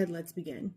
Let's begin.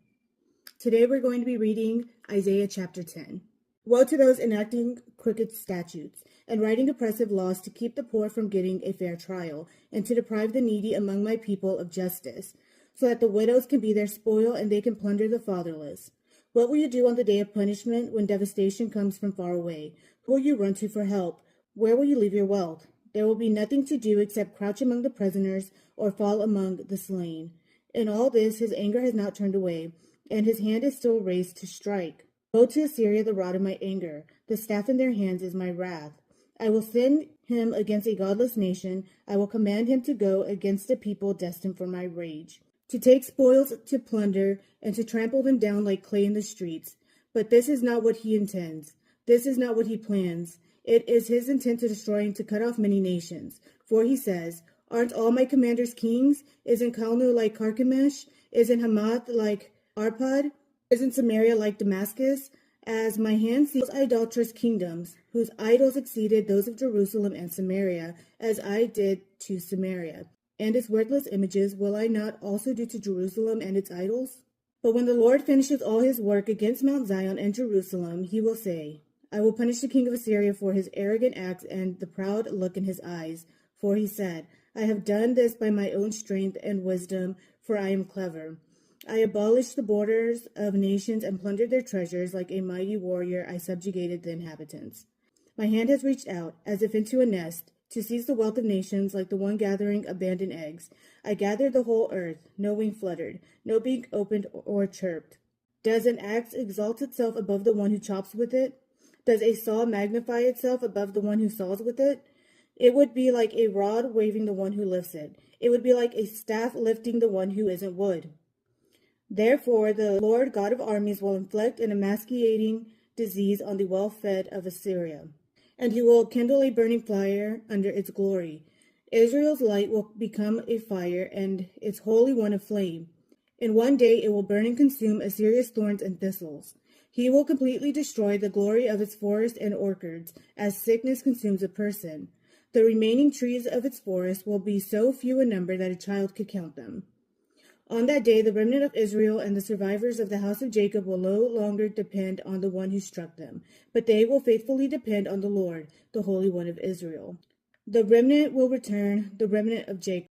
Today we're going to be reading Isaiah chapter 10. Woe to those enacting crooked statutes and writing oppressive laws to keep the poor from getting a fair trial, and to deprive the needy among my people of justice, so that the widows can be their spoil and they can plunder the fatherless. What will you do on the day of punishment when devastation comes from far away? Who will you run to for help? Where will you leave your wealth? There will be nothing to do except crouch among the prisoners or fall among the slain. In all this, his anger has not turned away, and his hand is still raised to strike. Woe to Assyria, the rod of my anger. The staff in their hands is my wrath. I will send him against a godless nation. I will command him to go against a people destined for my rage, to take spoils, to plunder, and to trample them down like clay in the streets. But this is not what he intends. This is not what he plans. It is his intent to destroy and to cut off many nations. For he says, aren't all my commanders kings? Isn't Calno like Carchemish? Isn't Hamath like Arpad? Isn't Samaria like Damascus? As my hand sees idolatrous kingdoms, whose idols exceeded those of Jerusalem and Samaria, as I did to Samaria, and its worthless images, will I not also do to Jerusalem and its idols? But when the Lord finishes all his work against Mount Zion and Jerusalem, he will say, I will punish the king of Assyria for his arrogant acts and the proud look in his eyes. For he said, I have done this by my own strength and wisdom, for I am clever. I abolished the borders of nations and plundered their treasures. Like a mighty warrior, I subjugated the inhabitants. My hand has reached out, as if into a nest, to seize the wealth of nations, like the one gathering abandoned eggs. I gathered the whole earth. No wing fluttered, no beak opened or chirped. Does an axe exalt itself above the one who chops with it? Does a saw magnify itself above the one who saws with it? It would be like a rod waving the one who lifts it. It would be like a staff lifting the one who isn't wood. Therefore, the Lord God of armies will inflict an emasculating disease on the well-fed of Assyria, and he will kindle a burning fire under its glory. Israel's light will become a fire, and its Holy One a flame. In one day it will burn and consume Assyria's thorns and thistles. He will completely destroy the glory of its forests and orchards, as sickness consumes a person. The remaining trees of its forest will be so few in number that a child could count them. On that day, the remnant of Israel and the survivors of the house of Jacob will no longer depend on the one who struck them, but they will faithfully depend on the Lord, the Holy One of Israel. The remnant will return, the remnant of Jacob.